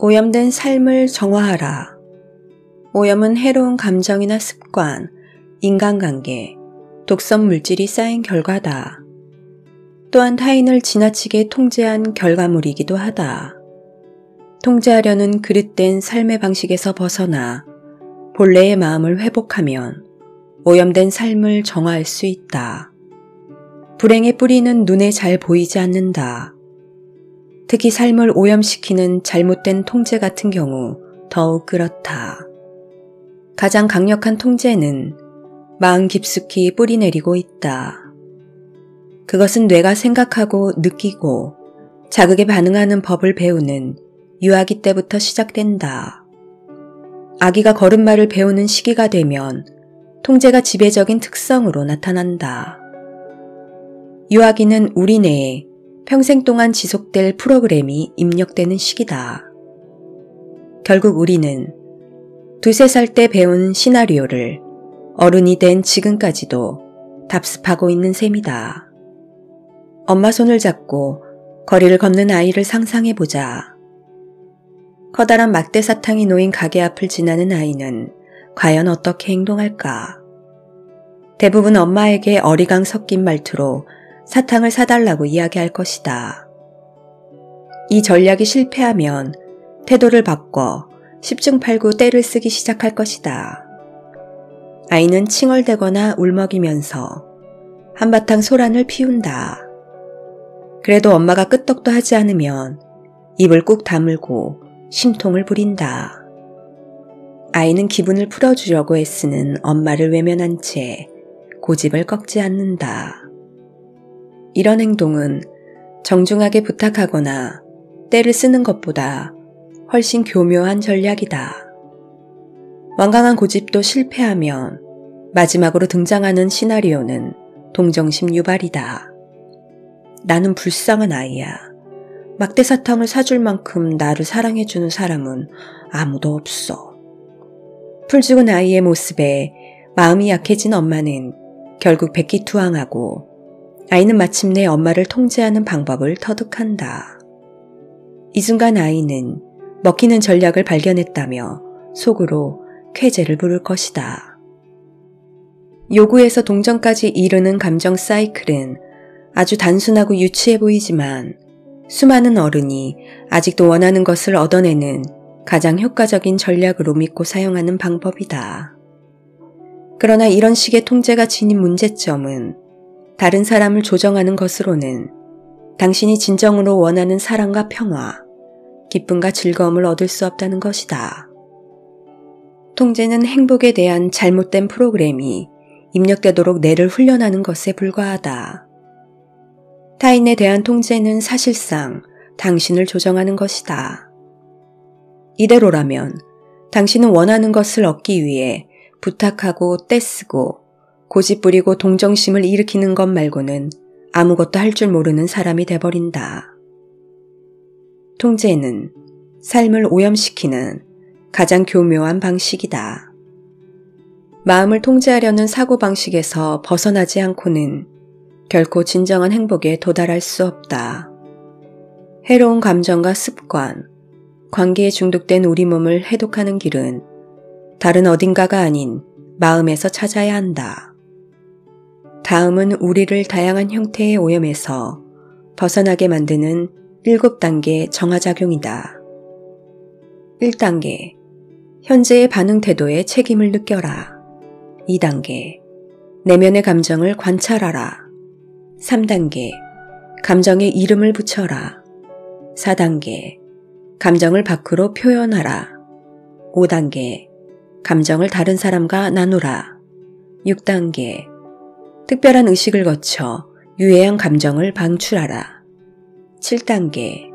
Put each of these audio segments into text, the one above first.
오염된 삶을 정화하라. 오염은 해로운 감정이나 습관, 인간관계, 독성 물질이 쌓인 결과다. 또한 타인을 지나치게 통제한 결과물이기도 하다. 통제하려는 그릇된 삶의 방식에서 벗어나 본래의 마음을 회복하면 오염된 삶을 정화할 수 있다. 불행의 뿌리는 눈에 잘 보이지 않는다. 특히 삶을 오염시키는 잘못된 통제 같은 경우 더욱 그렇다. 가장 강력한 통제는 마음 깊숙이 뿌리내리고 있다. 그것은 뇌가 생각하고 느끼고 자극에 반응하는 법을 배우는 유아기 때부터 시작된다. 아기가 걸음마를 배우는 시기가 되면 통제가 지배적인 특성으로 나타난다. 유아기는 우리 뇌에 평생 동안 지속될 프로그램이 입력되는 시기다. 결국 우리는 2~3살 때 배운 시나리오를 어른이 된 지금까지도 답습하고 있는 셈이다. 엄마 손을 잡고 거리를 걷는 아이를 상상해보자. 커다란 막대 사탕이 놓인 가게 앞을 지나는 아이는 과연 어떻게 행동할까? 대부분 엄마에게 어리광 섞인 말투로 사탕을 사달라고 이야기할 것이다. 이 전략이 실패하면 태도를 바꿔 10중8구 떼를 쓰기 시작할 것이다. 아이는 칭얼대거나 울먹이면서 한바탕 소란을 피운다. 그래도 엄마가 끄떡도 하지 않으면 입을 꾹 다물고 심통을 부린다. 아이는 기분을 풀어주려고 애쓰는 엄마를 외면한 채 고집을 꺾지 않는다. 이런 행동은 정중하게 부탁하거나 떼를 쓰는 것보다 훨씬 교묘한 전략이다. 완강한 고집도 실패하면 마지막으로 등장하는 시나리오는 동정심 유발이다. 나는 불쌍한 아이야. 막대 사탕을 사줄 만큼 나를 사랑해주는 사람은 아무도 없어. 풀죽은 아이의 모습에 마음이 약해진 엄마는 결국 백기투항하고 아이는 마침내 엄마를 통제하는 방법을 터득한다. 이 순간 아이는 먹히는 전략을 발견했다며 속으로 쾌재를 부를 것이다. 요구에서 동정까지 이르는 감정 사이클은 아주 단순하고 유치해 보이지만 수많은 어른이 아직도 원하는 것을 얻어내는 가장 효과적인 전략으로 믿고 사용하는 방법이다. 그러나 이런 식의 통제가 지닌 문제점은 다른 사람을 조정하는 것으로는 당신이 진정으로 원하는 사랑과 평화, 기쁨과 즐거움을 얻을 수 없다는 것이다. 통제는 행복에 대한 잘못된 프로그램이 입력되도록 뇌를 훈련하는 것에 불과하다. 타인에 대한 통제는 사실상 당신을 조정하는 것이다. 이대로라면 당신은 원하는 것을 얻기 위해 부탁하고 떼쓰고 고집 부리고 동정심을 일으키는 것 말고는 아무것도 할 줄 모르는 사람이 돼버린다. 통제는 삶을 오염시키는 가장 교묘한 방식이다. 마음을 통제하려는 사고방식에서 벗어나지 않고는 결코 진정한 행복에 도달할 수 없다. 해로운 감정과 습관, 관계에 중독된 우리 몸을 해독하는 길은 다른 어딘가가 아닌 마음에서 찾아야 한다. 다음은 우리를 다양한 형태의 오염에서 벗어나게 만드는 7단계 정화작용이다. 1단계, 현재의 반응 태도에 책임을 느껴라. 2단계, 내면의 감정을 관찰하라. 3단계, 감정에 이름을 붙여라. 4단계, 감정을 밖으로 표현하라. 5단계, 감정을 다른 사람과 나누라. 6단계, 특별한 의식을 거쳐 유해한 감정을 방출하라. 7단계,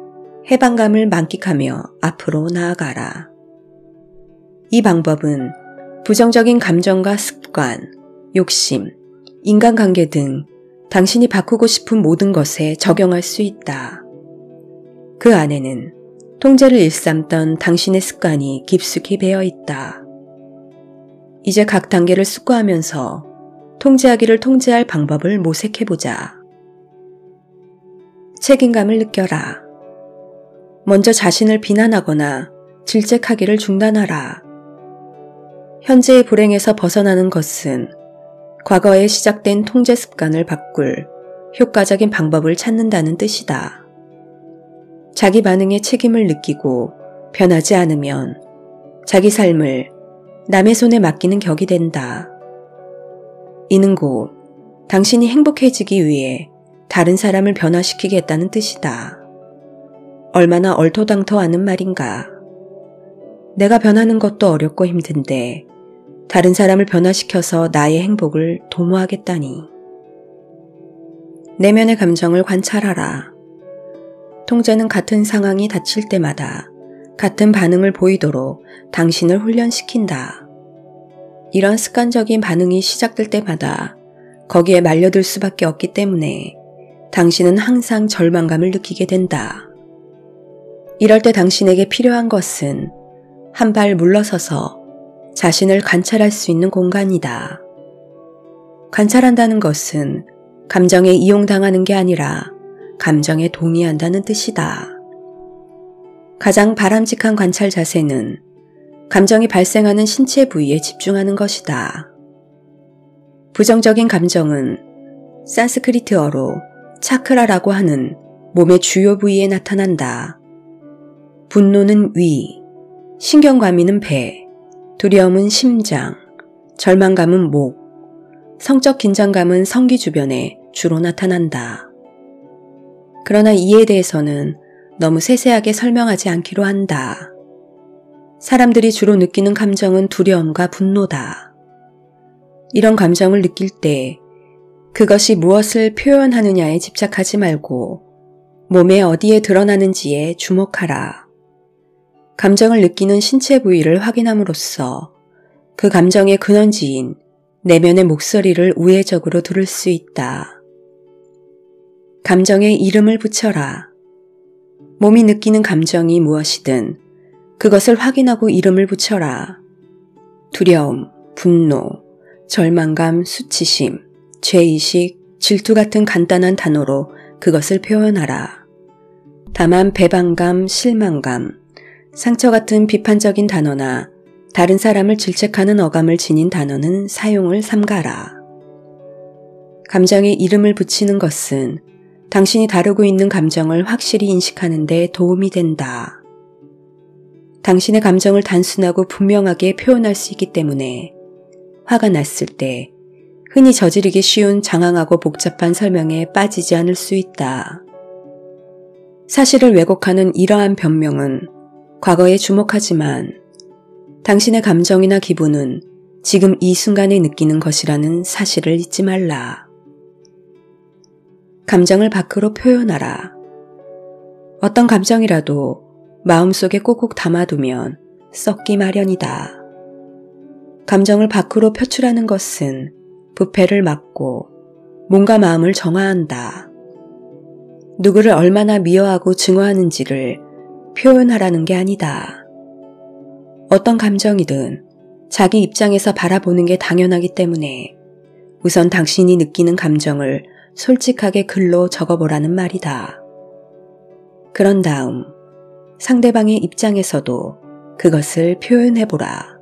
해방감을 만끽하며 앞으로 나아가라. 이 방법은 부정적인 감정과 습관, 욕심, 인간관계 등 당신이 바꾸고 싶은 모든 것에 적용할 수 있다. 그 안에는 통제를 일삼던 당신의 습관이 깊숙이 배어 있다. 이제 각 단계를 숙고하면서 통제하기를 통제할 방법을 모색해보자. 책임감을 느껴라. 먼저 자신을 비난하거나 질책하기를 중단하라. 현재의 불행에서 벗어나는 것은 과거에 시작된 통제 습관을 바꿀 효과적인 방법을 찾는다는 뜻이다. 자기 반응에 책임을 느끼고 변하지 않으면 자기 삶을 남의 손에 맡기는 격이 된다. 이는 곧 당신이 행복해지기 위해 다른 사람을 변화시키겠다는 뜻이다. 얼마나 얼토당토하는 말인가. 내가 변하는 것도 어렵고 힘든데 다른 사람을 변화시켜서 나의 행복을 도모하겠다니. 내면의 감정을 관찰하라. 통제는 같은 상황이 닥칠 때마다 같은 반응을 보이도록 당신을 훈련시킨다. 이런 습관적인 반응이 시작될 때마다 거기에 말려들 수밖에 없기 때문에 당신은 항상 절망감을 느끼게 된다. 이럴 때 당신에게 필요한 것은 한 발 물러서서 자신을 관찰할 수 있는 공간이다. 관찰한다는 것은 감정에 이용당하는 게 아니라 감정에 동의한다는 뜻이다. 가장 바람직한 관찰 자세는 감정이 발생하는 신체 부위에 집중하는 것이다. 부정적인 감정은 산스크리트어로 차크라라고 하는 몸의 주요 부위에 나타난다. 분노는 위, 신경과민은 배, 두려움은 심장, 절망감은 목, 성적 긴장감은 성기 주변에 주로 나타난다. 그러나 이에 대해서는 너무 세세하게 설명하지 않기로 한다. 사람들이 주로 느끼는 감정은 두려움과 분노다. 이런 감정을 느낄 때 그것이 무엇을 표현하느냐에 집착하지 말고 몸의 어디에 드러나는지에 주목하라. 감정을 느끼는 신체 부위를 확인함으로써 그 감정의 근원지인 내면의 목소리를 우회적으로 들을 수 있다. 감정에 이름을 붙여라. 몸이 느끼는 감정이 무엇이든 그것을 확인하고 이름을 붙여라. 두려움, 분노, 절망감, 수치심, 죄의식, 질투 같은 간단한 단어로 그것을 표현하라. 다만 배반감, 실망감, 상처 같은 비판적인 단어나 다른 사람을 질책하는 어감을 지닌 단어는 사용을 삼가라. 감정에 이름을 붙이는 것은 당신이 다루고 있는 감정을 확실히 인식하는 데 도움이 된다. 당신의 감정을 단순하고 분명하게 표현할 수 있기 때문에 화가 났을 때 흔히 저지르기 쉬운 장황하고 복잡한 설명에 빠지지 않을 수 있다. 사실을 왜곡하는 이러한 변명은 과거에 주목하지만 당신의 감정이나 기분은 지금 이 순간에 느끼는 것이라는 사실을 잊지 말라. 감정을 밖으로 표현하라. 어떤 감정이라도 마음속에 꼭꼭 담아두면 썩기 마련이다. 감정을 밖으로 표출하는 것은 부패를 막고 몸과 마음을 정화한다. 누구를 얼마나 미워하고 증오하는지를 표현하라는 게 아니다. 어떤 감정이든 자기 입장에서 바라보는 게 당연하기 때문에 우선 당신이 느끼는 감정을 솔직하게 글로 적어보라는 말이다. 그런 다음 상대방의 입장에서도 그것을 표현해보라.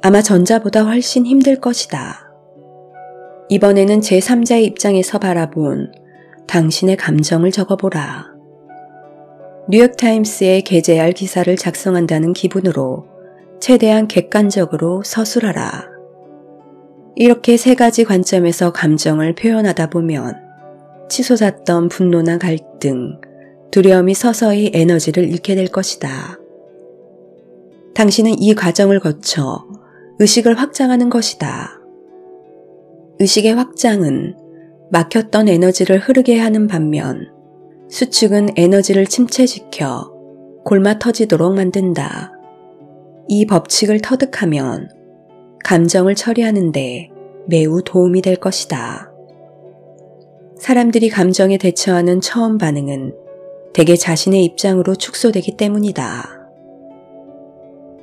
아마 전자보다 훨씬 힘들 것이다. 이번에는 제3자의 입장에서 바라본 당신의 감정을 적어보라. 뉴욕타임스에 게재할 기사를 작성한다는 기분으로 최대한 객관적으로 서술하라. 이렇게 세 가지 관점에서 감정을 표현하다 보면 치솟았던 분노나 갈등, 두려움이 서서히 에너지를 잃게 될 것이다. 당신은 이 과정을 거쳐 의식을 확장하는 것이다. 의식의 확장은 막혔던 에너지를 흐르게 하는 반면 수축은 에너지를 침체시켜 골마 터지도록 만든다. 이 법칙을 터득하면 감정을 처리하는데 매우 도움이 될 것이다. 사람들이 감정에 대처하는 처음 반응은 대개 자신의 입장으로 축소되기 때문이다.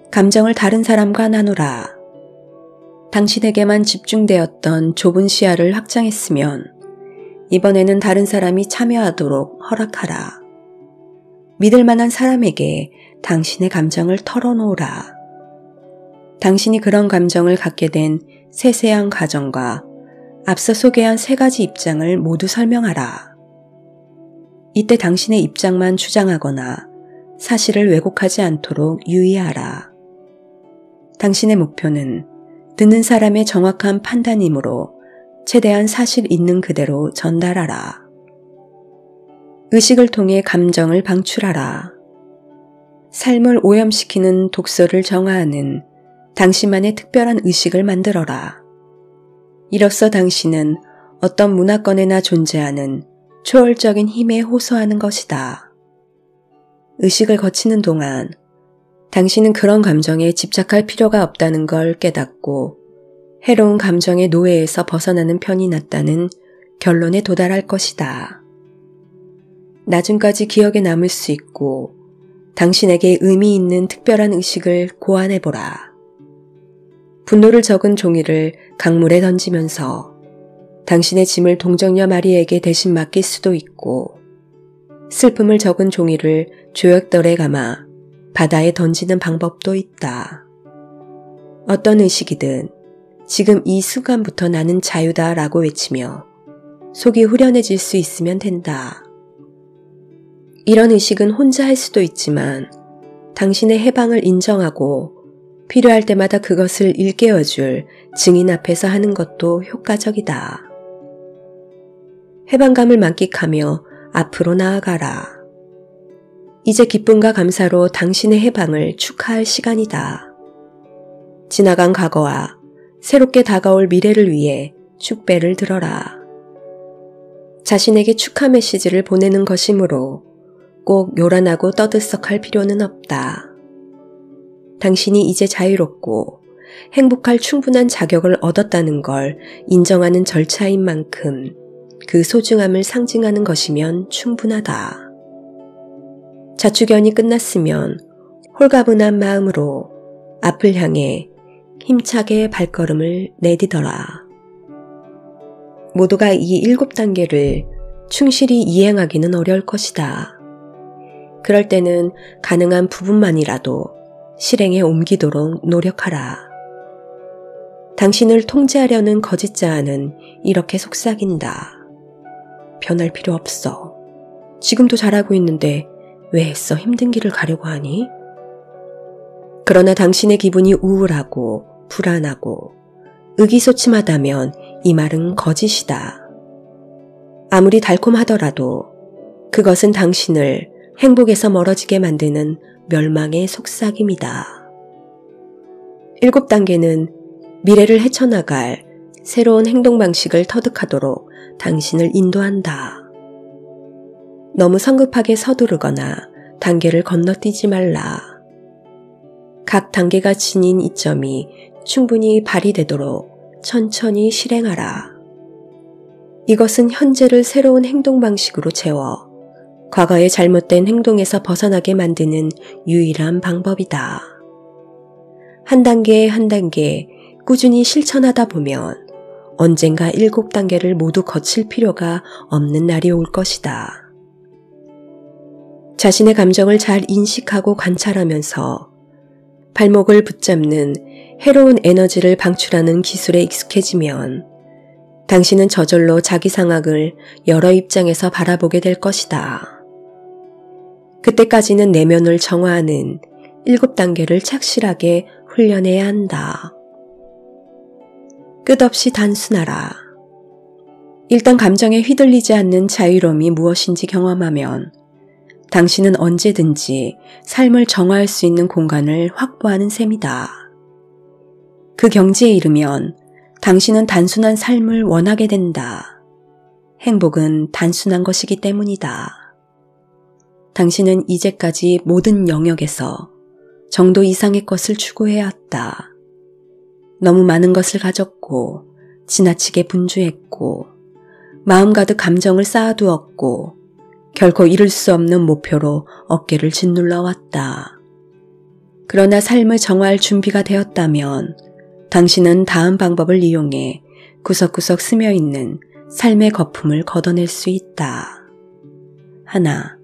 감정을 다른 사람과 나누라. 당신에게만 집중되었던 좁은 시야를 확장했으면 이번에는 다른 사람이 참여하도록 허락하라. 믿을 만한 사람에게 당신의 감정을 털어놓으라. 당신이 그런 감정을 갖게 된 세세한 과정과 앞서 소개한 3가지 입장을 모두 설명하라. 이때 당신의 입장만 주장하거나 사실을 왜곡하지 않도록 유의하라. 당신의 목표는 듣는 사람의 정확한 판단이므로 최대한 사실 있는 그대로 전달하라. 의식을 통해 감정을 방출하라. 삶을 오염시키는 독소를 정화하는 당신만의 특별한 의식을 만들어라. 이로써 당신은 어떤 문화권에나 존재하는 초월적인 힘에 호소하는 것이다. 의식을 거치는 동안 당신은 그런 감정에 집착할 필요가 없다는 걸 깨닫고 해로운 감정의 노예에서 벗어나는 편이 낫다는 결론에 도달할 것이다. 나중까지 기억에 남을 수 있고 당신에게 의미 있는 특별한 의식을 고안해보라. 분노를 적은 종이를 강물에 던지면서 당신의 짐을 동정녀 마리에게 대신 맡길 수도 있고 슬픔을 적은 종이를 조약돌에 감아 바다에 던지는 방법도 있다. 어떤 의식이든 지금 이 순간부터 나는 자유다 라고 외치며 속이 후련해질 수 있으면 된다. 이런 의식은 혼자 할 수도 있지만 당신의 해방을 인정하고 필요할 때마다 그것을 일깨워줄 증인 앞에서 하는 것도 효과적이다. 해방감을 만끽하며 앞으로 나아가라. 이제 기쁨과 감사로 당신의 해방을 축하할 시간이다. 지나간 과거와 새롭게 다가올 미래를 위해 축배를 들어라. 자신에게 축하 메시지를 보내는 것이므로 꼭 요란하고 떠들썩할 필요는 없다. 당신이 이제 자유롭고 행복할 충분한 자격을 얻었다는 걸 인정하는 절차인 만큼 그 소중함을 상징하는 것이면 충분하다. 자축연이 끝났으면 홀가분한 마음으로 앞을 향해 힘차게 발걸음을 내디뎌라. 모두가 이 7단계를 충실히 이행하기는 어려울 것이다. 그럴 때는 가능한 부분만이라도 실행에 옮기도록 노력하라. 당신을 통제하려는 거짓자아는 이렇게 속삭인다. 변할 필요 없어. 지금도 잘하고 있는데 왜 애써 힘든 길을 가려고 하니? 그러나 당신의 기분이 우울하고 불안하고 의기소침하다면 이 말은 거짓이다. 아무리 달콤하더라도 그것은 당신을 행복에서 멀어지게 만드는 멸망의 속삭임이다. 7단계는 미래를 헤쳐나갈 새로운 행동 방식을 터득하도록 당신을 인도한다. 너무 성급하게 서두르거나 단계를 건너뛰지 말라. 각 단계가 지닌 이점이 충분히 발휘되도록 천천히 실행하라. 이것은 현재를 새로운 행동 방식으로 채워 과거의 잘못된 행동에서 벗어나게 만드는 유일한 방법이다. 한 단계 한 단계 꾸준히 실천하다 보면 언젠가 7단계를 모두 거칠 필요가 없는 날이 올 것이다. 자신의 감정을 잘 인식하고 관찰하면서 발목을 붙잡는 해로운 에너지를 방출하는 기술에 익숙해지면 당신은 저절로 자기 상황을 여러 입장에서 바라보게 될 것이다. 그때까지는 내면을 정화하는 7단계를 착실하게 훈련해야 한다. 끝없이 단순하라. 일단 감정에 휘둘리지 않는 자유로움이 무엇인지 경험하면 당신은 언제든지 삶을 정화할 수 있는 공간을 확보하는 셈이다. 그 경지에 이르면 당신은 단순한 삶을 원하게 된다. 행복은 단순한 것이기 때문이다. 당신은 이제까지 모든 영역에서 정도 이상의 것을 추구해왔다. 너무 많은 것을 가졌고 지나치게 분주했고 마음 가득 감정을 쌓아두었고 결코 이룰 수 없는 목표로 어깨를 짓눌러 왔다. 그러나 삶을 정화할 준비가 되었다면 당신은 다음 방법을 이용해 구석구석 스며있는 삶의 거품을 걷어낼 수 있다. 하나,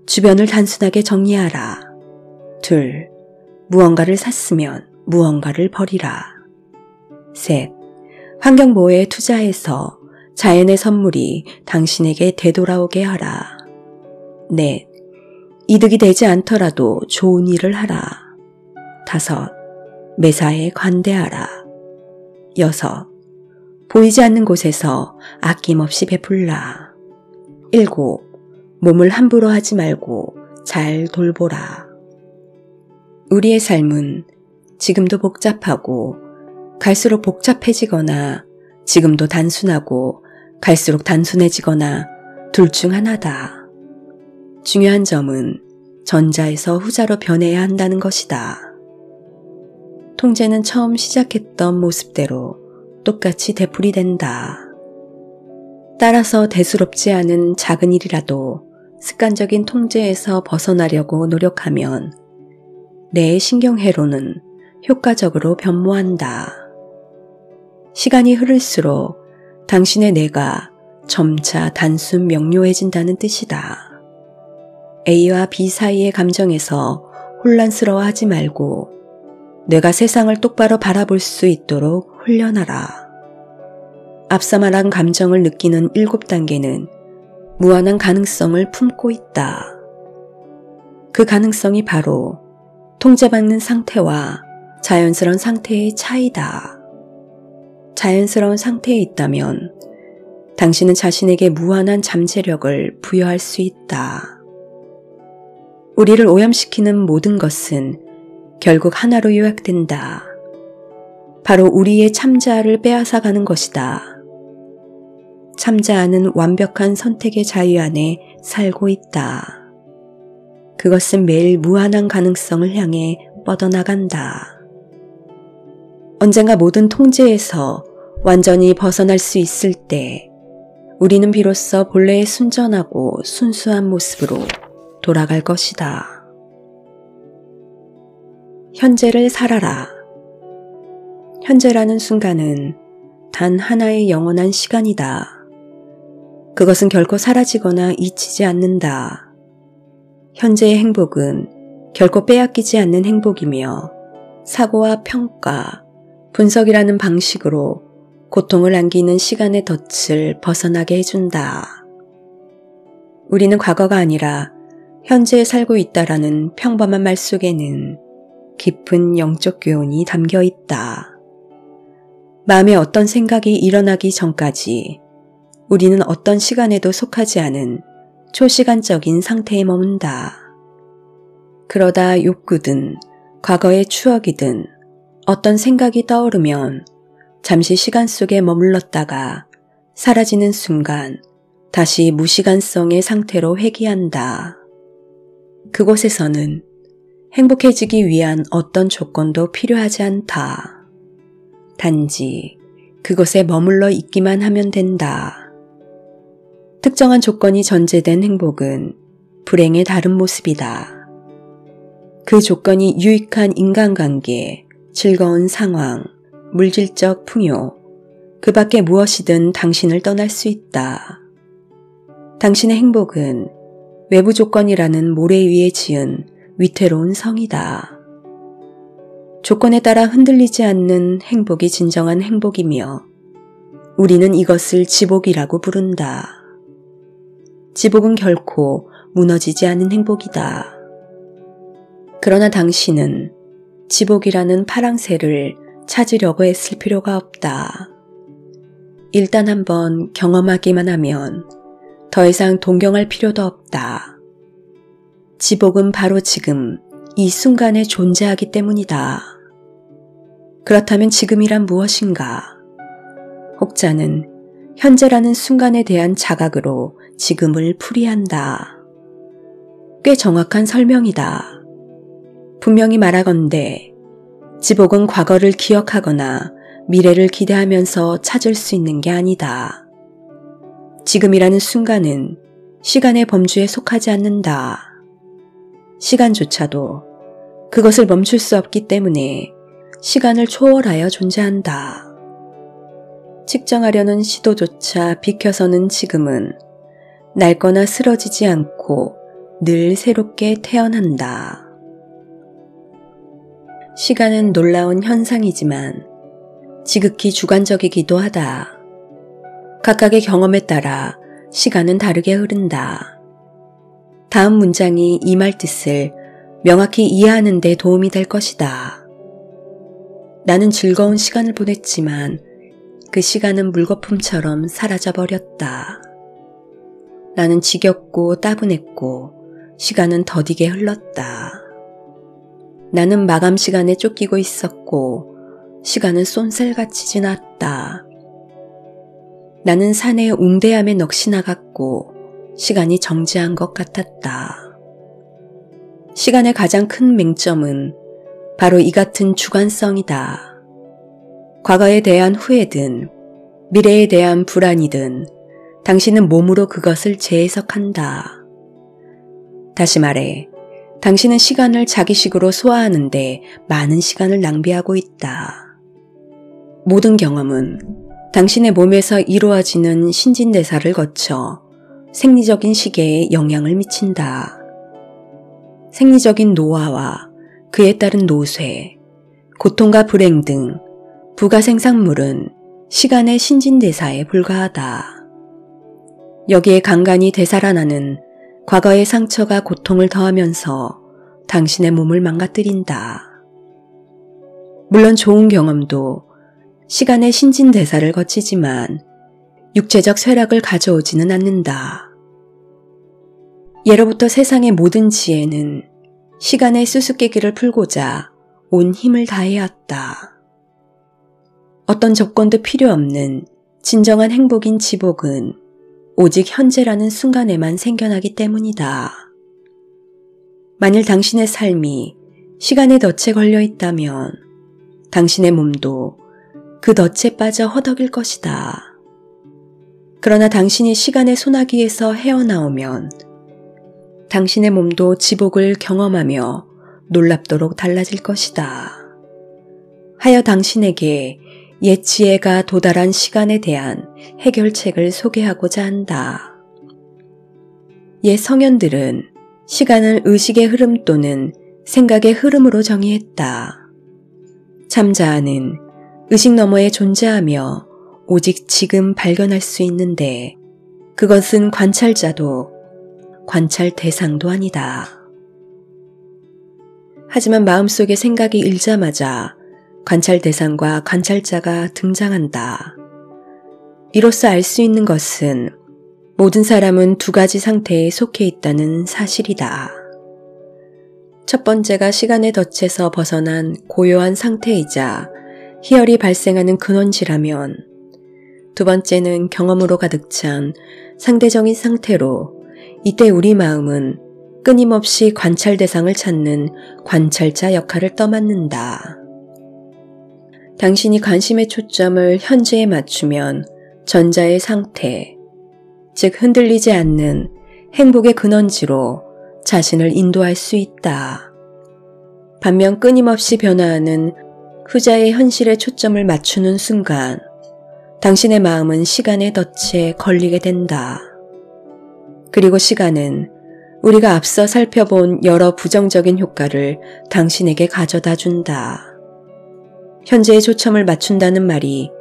주변을 단순하게 정리하라. 2. 무언가를 샀으면 무언가를 버리라. 3. 환경보호에 투자해서 자연의 선물이 당신에게 되돌아오게 하라. 4. 이득이 되지 않더라도 좋은 일을 하라. 5. 매사에 관대하라. 6. 보이지 않는 곳에서 아낌없이 베풀라. 7. 몸을 함부로 하지 말고 잘 돌보라. 우리의 삶은 지금도 복잡하고 갈수록 복잡해지거나 지금도 단순하고 갈수록 단순해지거나 둘 중 하나다. 중요한 점은 전자에서 후자로 변해야 한다는 것이다. 통제는 처음 시작했던 모습대로 똑같이 되풀이된다. 따라서 대수롭지 않은 작은 일이라도 습관적인 통제에서 벗어나려고 노력하면 뇌의 신경회로는 효과적으로 변모한다. 시간이 흐를수록 당신의 뇌가 점차 단순 명료해진다는 뜻이다. A와 B 사이의 감정에서 혼란스러워하지 말고 뇌가 세상을 똑바로 바라볼 수 있도록 훈련하라. 앞서 말한 감정을 느끼는 7단계는 무한한 가능성을 품고 있다. 그 가능성이 바로 통제받는 상태와 자연스러운 상태의 차이다. 자연스러운 상태에 있다면 당신은 자신에게 무한한 잠재력을 부여할 수 있다. 우리를 오염시키는 모든 것은 결국 하나로 요약된다. 바로 우리의 참자아를 빼앗아가는 것이다. 참자아는 완벽한 선택의 자유 안에 살고 있다. 그것은 매일 무한한 가능성을 향해 뻗어나간다. 언젠가 모든 통제에서 완전히 벗어날 수 있을 때 우리는 비로소 본래의 순전하고 순수한 모습으로 돌아갈 것이다. 현재를 살아라. 현재라는 순간은 단 하나의 영원한 시간이다. 그것은 결코 사라지거나 잊히지 않는다. 현재의 행복은 결코 빼앗기지 않는 행복이며 사고와 평가, 분석이라는 방식으로 고통을 안기는 시간의 덫을 벗어나게 해준다. 우리는 과거가 아니라 현재에 살고 있다라는 평범한 말 속에는 깊은 영적 교훈이 담겨 있다. 마음에 어떤 생각이 일어나기 전까지 우리는 어떤 시간에도 속하지 않은 초시간적인 상태에 머문다. 그러다 욕구든 과거의 추억이든 어떤 생각이 떠오르면 잠시 시간 속에 머물렀다가 사라지는 순간 다시 무시간성의 상태로 회귀한다. 그곳에서는 행복해지기 위한 어떤 조건도 필요하지 않다. 단지 그곳에 머물러 있기만 하면 된다. 특정한 조건이 전제된 행복은 불행의 다른 모습이다. 그 조건이 유익한 인간관계, 즐거운 상황, 물질적 풍요, 그 밖에 무엇이든 당신을 떠날 수 있다. 당신의 행복은 외부 조건이라는 모래 위에 지은 위태로운 성이다. 조건에 따라 흔들리지 않는 행복이 진정한 행복이며 우리는 이것을 지복이라고 부른다. 지복은 결코 무너지지 않은 행복이다. 그러나 당신은 지복이라는 파랑새를 찾으려고 애쓸 필요가 없다. 일단 한번 경험하기만 하면 더 이상 동경할 필요도 없다. 지복은 바로 지금 이 순간에 존재하기 때문이다. 그렇다면 지금이란 무엇인가? 혹자는 현재라는 순간에 대한 자각으로 지금을 풀이한다. 꽤 정확한 설명이다. 분명히 말하건대 지복은 과거를 기억하거나 미래를 기대하면서 찾을 수 있는 게 아니다. 지금이라는 순간은 시간의 범주에 속하지 않는다. 시간조차도 그것을 멈출 수 없기 때문에 시간을 초월하여 존재한다. 측정하려는 시도조차 비켜서는 지금은 낡거나 쓰러지지 않고 늘 새롭게 태어난다. 시간은 놀라운 현상이지만 지극히 주관적이기도 하다. 각각의 경험에 따라 시간은 다르게 흐른다. 다음 문장이 이 말 뜻을 명확히 이해하는 데 도움이 될 것이다. 나는 즐거운 시간을 보냈지만 그 시간은 물거품처럼 사라져버렸다. 나는 지겹고 따분했고 시간은 더디게 흘렀다. 나는 마감 시간에 쫓기고 있었고 시간은 쏜살같이 지났다. 나는 산의 웅대함에 넋이 나갔고 시간이 정지한 것 같았다. 시간의 가장 큰 맹점은 바로 이 같은 주관성이다. 과거에 대한 후회든 미래에 대한 불안이든 당신은 몸으로 그것을 재해석한다. 다시 말해, 당신은 시간을 자기식으로 소화하는데 많은 시간을 낭비하고 있다. 모든 경험은 당신의 몸에서 이루어지는 신진대사를 거쳐 생리적인 시계에 영향을 미친다. 생리적인 노화와 그에 따른 노쇠, 고통과 불행 등 부가생산물은 시간의 신진대사에 불과하다. 여기에 간간히 되살아나는 과거의 상처가 고통을 더하면서 당신의 몸을 망가뜨린다. 물론 좋은 경험도 시간의 신진대사를 거치지만 육체적 쇠락을 가져오지는 않는다. 예로부터 세상의 모든 지혜는 시간의 수수께끼를 풀고자 온 힘을 다해왔다. 어떤 조건도 필요 없는 진정한 행복인 지복은 오직 현재라는 순간에만 생겨나기 때문이다. 만일 당신의 삶이 시간의 덫에 걸려 있다면 당신의 몸도 그 덫에 빠져 허덕일 것이다. 그러나 당신이 시간의 소나기에서 헤어나오면 당신의 몸도 지복을 경험하며 놀랍도록 달라질 것이다. 하여 당신에게 옛 지혜가 도달한 시간에 대한 해결책을 소개하고자 한다. 옛 성현들은 시간을 의식의 흐름 또는 생각의 흐름으로 정의했다. 참자아는 의식 너머에 존재하며 오직 지금 발견할 수 있는데 그것은 관찰자도 관찰 대상도 아니다. 하지만 마음속에 생각이 일자마자 관찰 대상과 관찰자가 등장한다. 이로써 알 수 있는 것은 모든 사람은 두 가지 상태에 속해 있다는 사실이다. 첫 번째가 시간의 덫에서 벗어난 고요한 상태이자 희열이 발생하는 근원지라면 두 번째는 경험으로 가득 찬 상대적인 상태로 이때 우리 마음은 끊임없이 관찰 대상을 찾는 관찰자 역할을 떠맡는다. 당신이 관심의 초점을 현재에 맞추면 전자의 상태, 즉 흔들리지 않는 행복의 근원지로 자신을 인도할 수 있다. 반면 끊임없이 변화하는 후자의 현실에 초점을 맞추는 순간 당신의 마음은 시간의 덫에 걸리게 된다. 그리고 시간은 우리가 앞서 살펴본 여러 부정적인 효과를 당신에게 가져다 준다. 현재에 초점을 맞춘다는 말이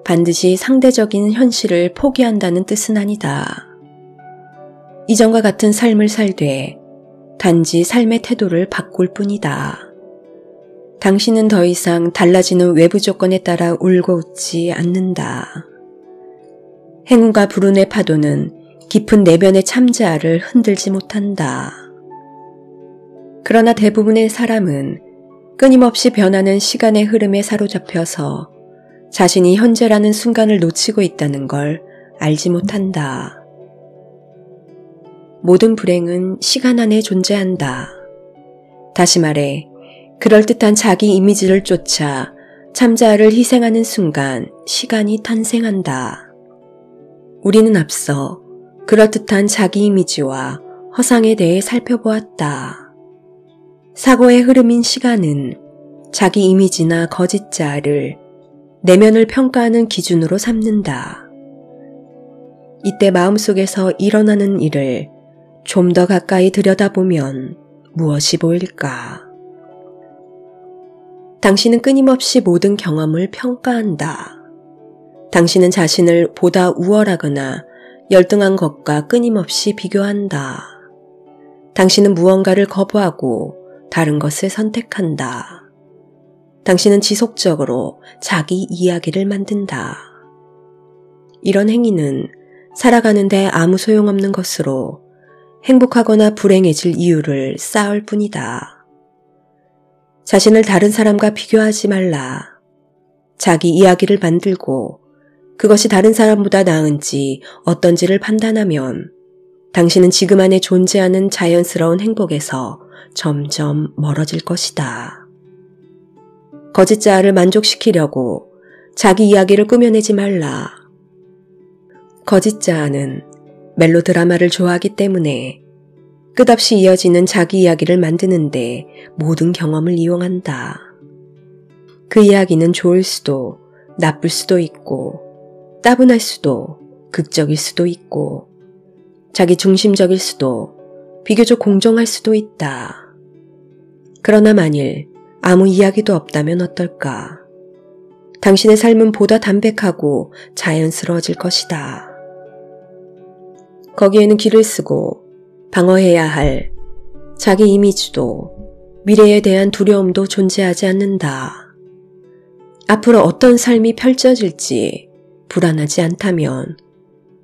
반드시 상대적인 현실을 포기한다는 뜻은 아니다. 이전과 같은 삶을 살되 단지 삶의 태도를 바꿀 뿐이다. 당신은 더 이상 달라지는 외부 조건에 따라 울고 웃지 않는다. 행운과 불운의 파도는 깊은 내면의 참자아를 흔들지 못한다. 그러나 대부분의 사람은 끊임없이 변하는 시간의 흐름에 사로잡혀서 자신이 현재라는 순간을 놓치고 있다는 걸 알지 못한다. 모든 불행은 시간 안에 존재한다. 다시 말해, 그럴듯한 자기 이미지를 쫓아 참자아를 희생하는 순간 시간이 탄생한다. 우리는 앞서 그럴듯한 자기 이미지와 허상에 대해 살펴보았다. 사고의 흐름인 시간은 자기 이미지나 거짓 자아를 내면을 평가하는 기준으로 삼는다. 이때 마음속에서 일어나는 일을 좀 더 가까이 들여다보면 무엇이 보일까? 당신은 끊임없이 모든 경험을 평가한다. 당신은 자신을 보다 우월하거나 열등한 것과 끊임없이 비교한다. 당신은 무언가를 거부하고 다른 것을 선택한다. 당신은 지속적으로 자기 이야기를 만든다. 이런 행위는 살아가는데 아무 소용없는 것으로 행복하거나 불행해질 이유를 쌓을 뿐이다. 자신을 다른 사람과 비교하지 말라. 자기 이야기를 만들고 그것이 다른 사람보다 나은지 어떤지를 판단하면 당신은 지금 안에 존재하는 자연스러운 행복에서 점점 멀어질 것이다. 거짓 자아를 만족시키려고 자기 이야기를 꾸며내지 말라. 거짓 자아는 멜로드라마를 좋아하기 때문에 끝없이 이어지는 자기 이야기를 만드는데 모든 경험을 이용한다. 그 이야기는 좋을 수도 나쁠 수도 있고 따분할 수도 극적일 수도 있고 자기 중심적일 수도 비교적 공정할 수도 있다. 그러나 만일 아무 이야기도 없다면 어떨까? 당신의 삶은 보다 담백하고 자연스러워질 것이다. 거기에는 길을 쓰고 방어해야 할 자기 이미지도 미래에 대한 두려움도 존재하지 않는다. 앞으로 어떤 삶이 펼쳐질지 불안하지 않다면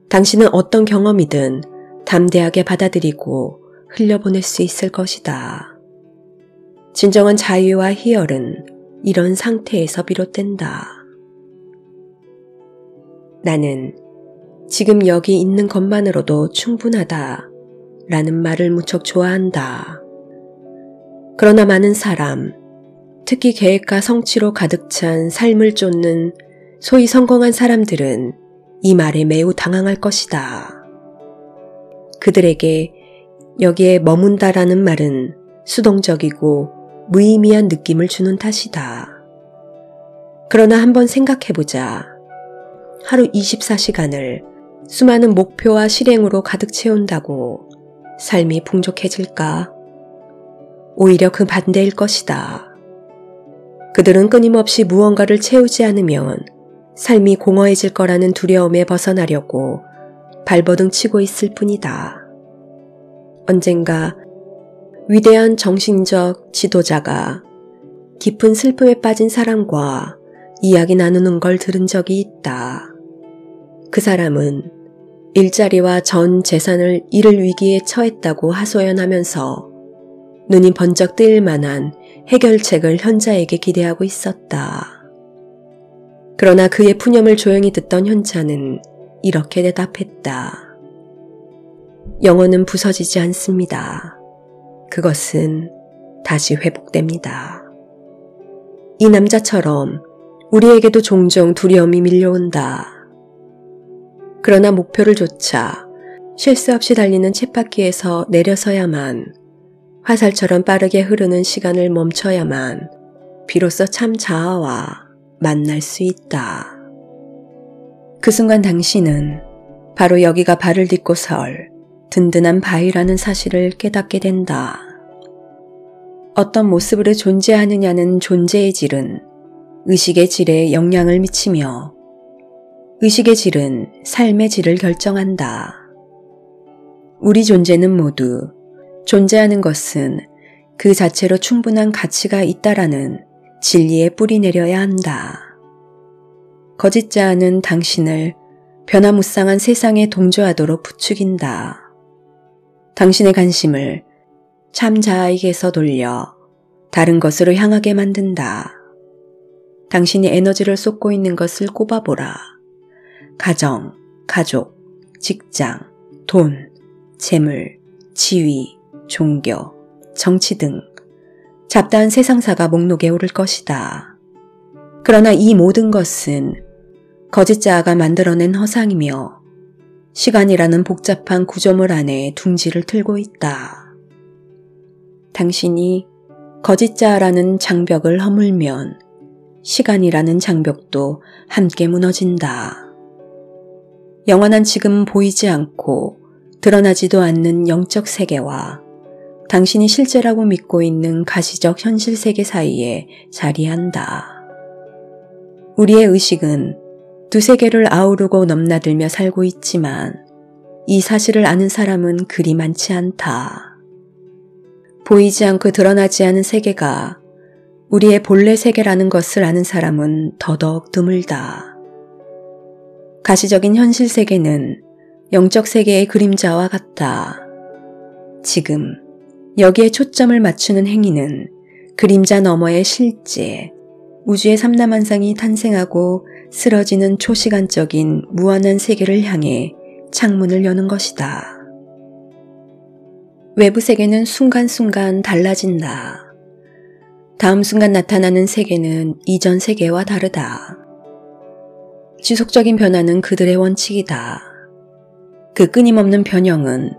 당신은 어떤 경험이든 담대하게 받아들이고 흘려보낼 수 있을 것이다. 진정한 자유와 희열은 이런 상태에서 비롯된다. 나는 지금 여기 있는 것만으로도 충분하다 라는 말을 무척 좋아한다. 그러나 많은 사람, 특히 계획과 성취로 가득 찬 삶을 쫓는 소위 성공한 사람들은 이 말에 매우 당황할 것이다. 그들에게 여기에 머문다라는 말은 수동적이고 무의미한 느낌을 주는 탓이다. 그러나 한번 생각해보자. 하루 24시간을 수많은 목표와 실행으로 가득 채운다고 삶이 풍족해질까? 오히려 그 반대일 것이다. 그들은 끊임없이 무언가를 채우지 않으면 삶이 공허해질 거라는 두려움에 벗어나려고 발버둥 치고 있을 뿐이다. 언젠가 위대한 정신적 지도자가 깊은 슬픔에 빠진 사람과 이야기 나누는 걸 들은 적이 있다. 그 사람은 일자리와 전 재산을 잃을 위기에 처했다고 하소연하면서 눈이 번쩍 뜨일 만한 해결책을 현자에게 기대하고 있었다. 그러나 그의 푸념을 조용히 듣던 현자는 이렇게 대답했다. 영혼은 부서지지 않습니다. 그것은 다시 회복됩니다. 이 남자처럼 우리에게도 종종 두려움이 밀려온다. 그러나 목표를 쫓아 쉴 새 없이 달리는 쳇바퀴에서 내려서야만, 화살처럼 빠르게 흐르는 시간을 멈춰야만 비로소 참 자아와 만날 수 있다. 그 순간 당신은 바로 여기가 발을 딛고 설 든든한 바위라는 사실을 깨닫게 된다. 어떤 모습으로 존재하느냐는 존재의 질은 의식의 질에 영향을 미치며 의식의 질은 삶의 질을 결정한다. 우리 존재는 모두 존재하는 것은 그 자체로 충분한 가치가 있다라는 진리에 뿌리 내려야 한다. 거짓 자아는 당신을 변화무쌍한 세상에 동조하도록 부추긴다. 당신의 관심을 참 자아에게서 돌려 다른 것으로 향하게 만든다. 당신이 에너지를 쏟고 있는 것을 꼽아보라. 가정, 가족, 직장, 돈, 재물, 지위, 종교, 정치 등 잡다한 세상사가 목록에 오를 것이다. 그러나 이 모든 것은 거짓 자아가 만들어낸 허상이며 시간이라는 복잡한 구조물 안에 둥지를 틀고 있다. 당신이 거짓 자아라는 장벽을 허물면 시간이라는 장벽도 함께 무너진다. 영원한 지금은 보이지 않고 드러나지도 않는 영적 세계와 당신이 실제라고 믿고 있는 가시적 현실 세계 사이에 자리한다. 우리의 의식은 두 세계를 아우르고 넘나들며 살고 있지만 이 사실을 아는 사람은 그리 많지 않다. 보이지 않고 드러나지 않은 세계가 우리의 본래 세계라는 것을 아는 사람은 더더욱 드물다. 가시적인 현실 세계는 영적 세계의 그림자와 같다. 지금 여기에 초점을 맞추는 행위는 그림자 너머의 실제, 우주의 삼라만상이 탄생하고 쓰러지는 초시간적인 무한한 세계를 향해 창문을 여는 것이다. 외부 세계는 순간순간 달라진다. 다음 순간 나타나는 세계는 이전 세계와 다르다. 지속적인 변화는 그들의 원칙이다. 그 끊임없는 변형은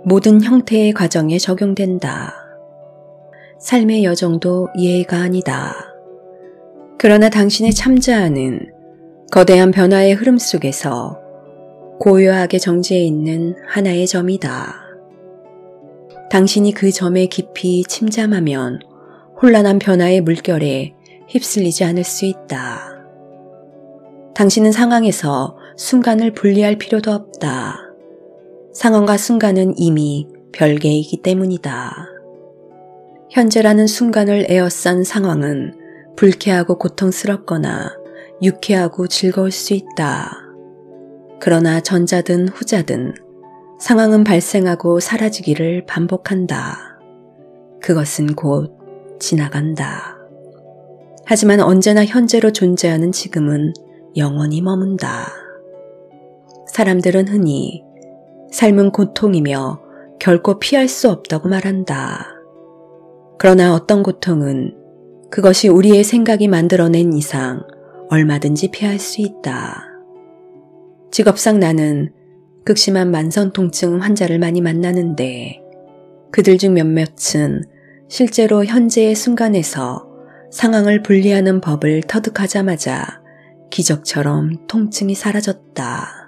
모든 형태의 과정에 적용된다. 삶의 여정도 예의가 아니다. 그러나 당신의 참자하는 거대한 변화의 흐름 속에서 고요하게 정지해 있는 하나의 점이다. 당신이 그 점에 깊이 침잠하면 혼란한 변화의 물결에 휩쓸리지 않을 수 있다. 당신은 상황에서 순간을 분리할 필요도 없다. 상황과 순간은 이미 별개이기 때문이다. 현재라는 순간을 에워싼 상황은 불쾌하고 고통스럽거나 유쾌하고 즐거울 수 있다. 그러나 전자든 후자든 상황은 발생하고 사라지기를 반복한다. 그것은 곧 지나간다. 하지만 언제나 현재로 존재하는 지금은 영원히 머문다. 사람들은 흔히 삶은 고통이며 결코 피할 수 없다고 말한다. 그러나 어떤 고통은 그것이 우리의 생각이 만들어낸 이상 얼마든지 피할 수 있다. 직업상 나는 극심한 만성 통증 환자를 많이 만나는데 그들 중 몇몇은 실제로 현재의 순간에서 상황을 분리하는 법을 터득하자마자 기적처럼 통증이 사라졌다.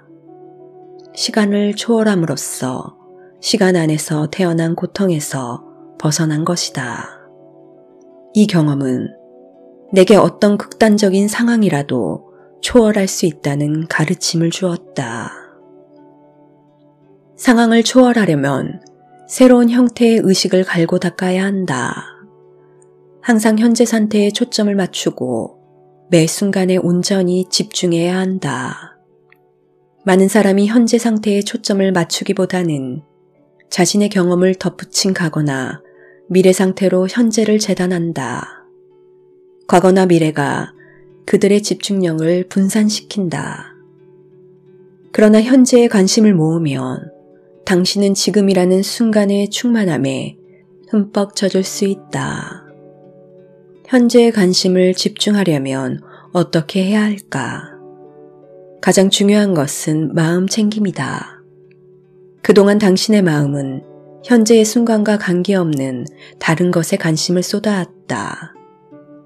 시간을 초월함으로써 시간 안에서 태어난 고통에서 벗어난 것이다. 이 경험은 내게 어떤 극단적인 상황이라도 초월할 수 있다는 가르침을 주었다. 상황을 초월하려면 새로운 형태의 의식을 갈고 닦아야 한다. 항상 현재 상태에 초점을 맞추고 매 순간에 온전히 집중해야 한다. 많은 사람이 현재 상태에 초점을 맞추기보다는 자신의 경험을 덧붙인 가거나 미래 상태로 현재를 재단한다. 과거나 미래가 그들의 집중력을 분산시킨다. 그러나 현재에 관심을 모으면 당신은 지금이라는 순간의 충만함에 흠뻑 젖을 수 있다. 현재의 관심을 집중하려면 어떻게 해야 할까? 가장 중요한 것은 마음 챙김이다. 그동안 당신의 마음은 현재의 순간과 관계없는 다른 것에 관심을 쏟아왔다.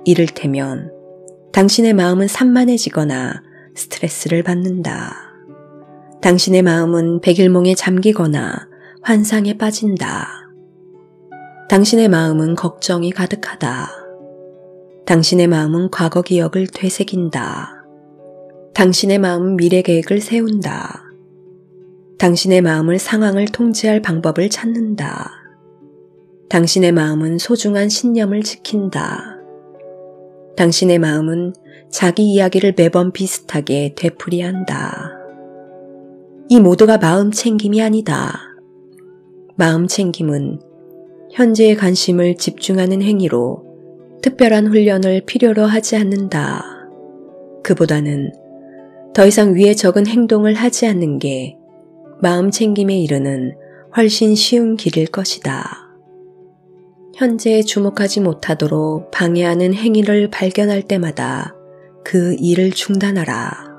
이를테면 당신의 마음은 산만해지거나 스트레스를 받는다. 당신의 마음은 백일몽에 잠기거나 환상에 빠진다. 당신의 마음은 걱정이 가득하다. 당신의 마음은 과거 기억을 되새긴다. 당신의 마음은 미래 계획을 세운다. 당신의 마음을 상황을 통제할 방법을 찾는다. 당신의 마음은 소중한 신념을 지킨다. 당신의 마음은 자기 이야기를 매번 비슷하게 되풀이한다. 이 모두가 마음 챙김이 아니다. 마음 챙김은 현재의 관심을 집중하는 행위로 특별한 훈련을 필요로 하지 않는다. 그보다는 더 이상 위에 적은 행동을 하지 않는 게 마음 챙김에 이르는 훨씬 쉬운 길일 것이다. 현재에 주목하지 못하도록 방해하는 행위를 발견할 때마다 그 일을 중단하라.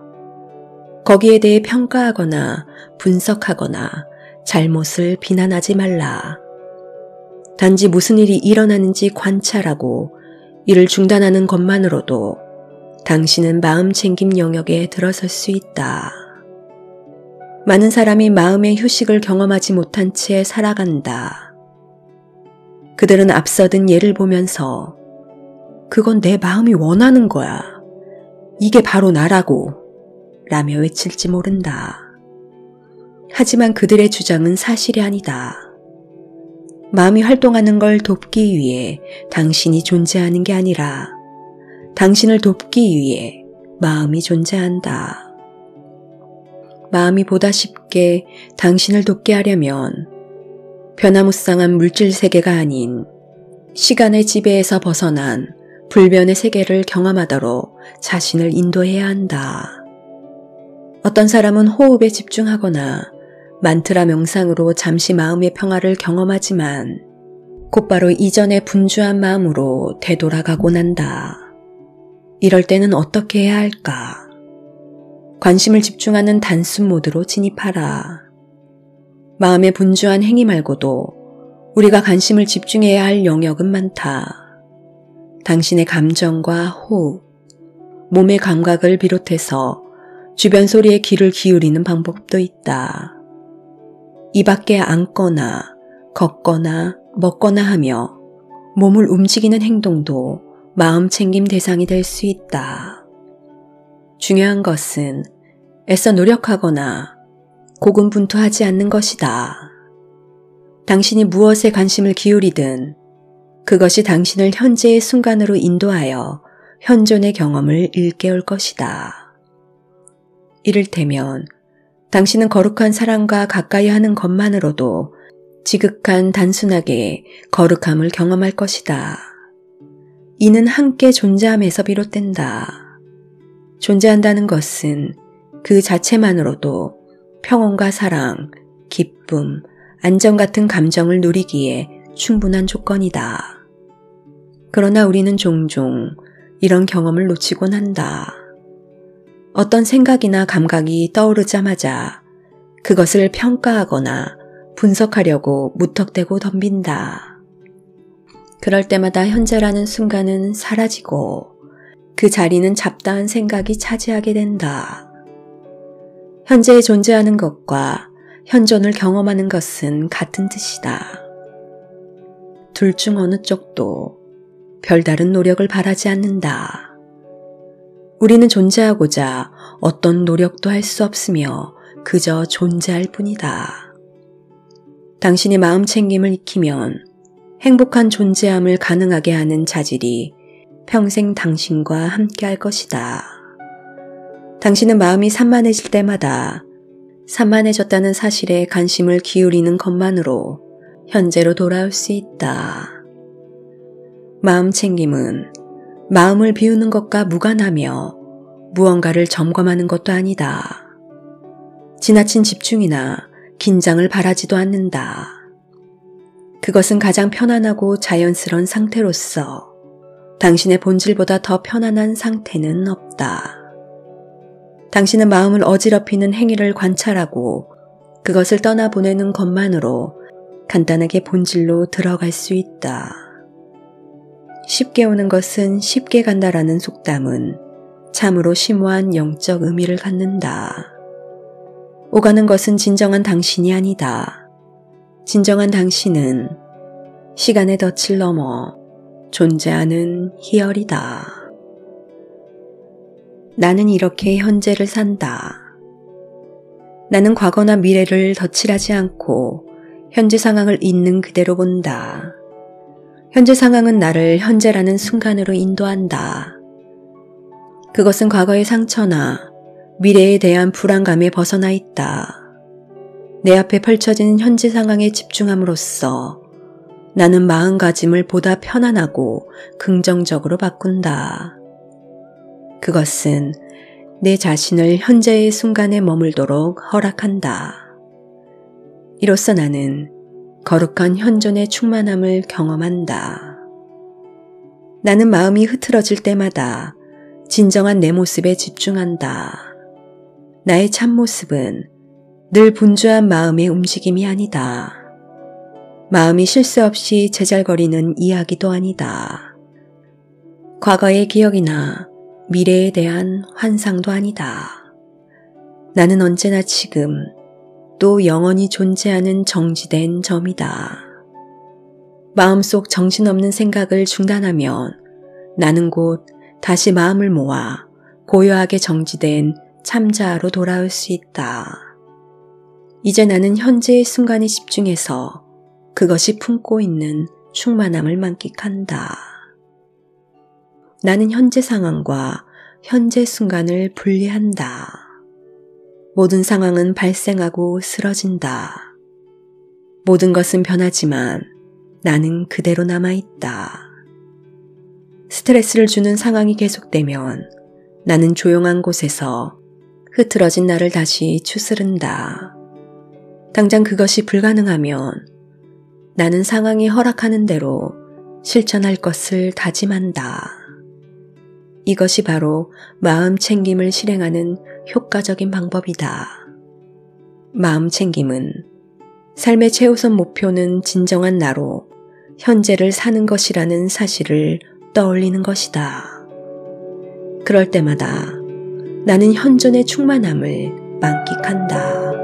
거기에 대해 평가하거나 분석하거나 잘못을 비난하지 말라. 단지 무슨 일이 일어나는지 관찰하고 이를 중단하는 것만으로도 당신은 마음 챙김 영역에 들어설 수 있다. 많은 사람이 마음의 휴식을 경험하지 못한 채 살아간다. 그들은 앞서든 예를 보면서 그건 내 마음이 원하는 거야. 이게 바로 나라고 라며 외칠지 모른다. 하지만 그들의 주장은 사실이 아니다. 마음이 활동하는 걸 돕기 위해 당신이 존재하는 게 아니라 당신을 돕기 위해 마음이 존재한다. 마음이 보다 쉽게 당신을 돕게 하려면 변화무쌍한 물질 세계가 아닌 시간의 지배에서 벗어난 불변의 세계를 경험하도록 자신을 인도해야 한다. 어떤 사람은 호흡에 집중하거나 만트라 명상으로 잠시 마음의 평화를 경험하지만 곧바로 이전의 분주한 마음으로 되돌아가곤 한다. 이럴 때는 어떻게 해야 할까? 관심을 집중하는 단순 모드로 진입하라. 마음의 분주한 행위 말고도 우리가 관심을 집중해야 할 영역은 많다. 당신의 감정과 호흡, 몸의 감각을 비롯해서 주변 소리에 귀를 기울이는 방법도 있다. 이 밖에 앉거나 걷거나 먹거나 하며 몸을 움직이는 행동도 마음 챙김 대상이 될 수 있다. 중요한 것은 애써 노력하거나 고군분투하지 않는 것이다. 당신이 무엇에 관심을 기울이든 그것이 당신을 현재의 순간으로 인도하여 현존의 경험을 일깨울 것이다. 이를테면 당신은 거룩한 사람과 가까이 하는 것만으로도 지극한 단순하게 거룩함을 경험할 것이다. 이는 함께 존재함에서 비롯된다. 존재한다는 것은 그 자체만으로도 평온과 사랑, 기쁨, 안정 같은 감정을 누리기에 충분한 조건이다. 그러나 우리는 종종 이런 경험을 놓치곤 한다. 어떤 생각이나 감각이 떠오르자마자 그것을 평가하거나 분석하려고 무턱대고 덤빈다. 그럴 때마다 현재라는 순간은 사라지고 그 자리는 잡다한 생각이 차지하게 된다. 현재에 존재하는 것과 현존을 경험하는 것은 같은 뜻이다. 둘 중 어느 쪽도 별다른 노력을 바라지 않는다. 우리는 존재하고자 어떤 노력도 할 수 없으며 그저 존재할 뿐이다. 당신의 마음 챙김을 익히면 행복한 존재함을 가능하게 하는 자질이 평생 당신과 함께 할 것이다. 당신은 마음이 산만해질 때마다 산만해졌다는 사실에 관심을 기울이는 것만으로 현재로 돌아올 수 있다. 마음 챙김은 마음을 비우는 것과 무관하며 무언가를 점검하는 것도 아니다. 지나친 집중이나 긴장을 바라지도 않는다. 그것은 가장 편안하고 자연스러운 상태로서 당신의 본질보다 더 편안한 상태는 없다. 당신은 마음을 어지럽히는 행위를 관찰하고 그것을 떠나보내는 것만으로 간단하게 본질로 들어갈 수 있다. 쉽게 오는 것은 쉽게 간다라는 속담은 참으로 심오한 영적 의미를 갖는다. 오가는 것은 진정한 당신이 아니다. 진정한 당신은 시간의 덫을 넘어 존재하는 희열이다. 나는 이렇게 현재를 산다. 나는 과거나 미래를 덧칠하지 않고 현재 상황을 있는 그대로 본다. 현재 상황은 나를 현재라는 순간으로 인도한다. 그것은 과거의 상처나 미래에 대한 불안감에 벗어나 있다. 내 앞에 펼쳐진 현재 상황에 집중함으로써 나는 마음가짐을 보다 편안하고 긍정적으로 바꾼다. 그것은 내 자신을 현재의 순간에 머물도록 허락한다. 이로써 나는 거룩한 현존의 충만함을 경험한다. 나는 마음이 흐트러질 때마다 진정한 내 모습에 집중한다. 나의 참모습은 늘 분주한 마음의 움직임이 아니다. 마음이 쉴 새 없이 제잘거리는 이야기도 아니다. 과거의 기억이나 미래에 대한 환상도 아니다. 나는 언제나 지금 그것도 영원히 존재하는 정지된 점이다. 마음속 정신없는 생각을 중단하면 나는 곧 다시 마음을 모아 고요하게 정지된 참자아로 돌아올 수 있다. 이제 나는 현재의 순간에 집중해서 그것이 품고 있는 충만함을 만끽한다. 나는 현재 상황과 현재 순간을 분리한다. 모든 상황은 발생하고 쓰러진다. 모든 것은 변하지만 나는 그대로 남아있다. 스트레스를 주는 상황이 계속되면 나는 조용한 곳에서 흐트러진 나를 다시 추스른다. 당장 그것이 불가능하면 나는 상황이 허락하는 대로 실천할 것을 다짐한다. 이것이 바로 마음 챙김을 실행하는 효과적인 방법이다. 마음 챙김은 삶의 최우선 목표는 진정한 나로 현재를 사는 것이라는 사실을 떠올리는 것이다. 그럴 때마다 나는 현존의 충만함을 만끽한다.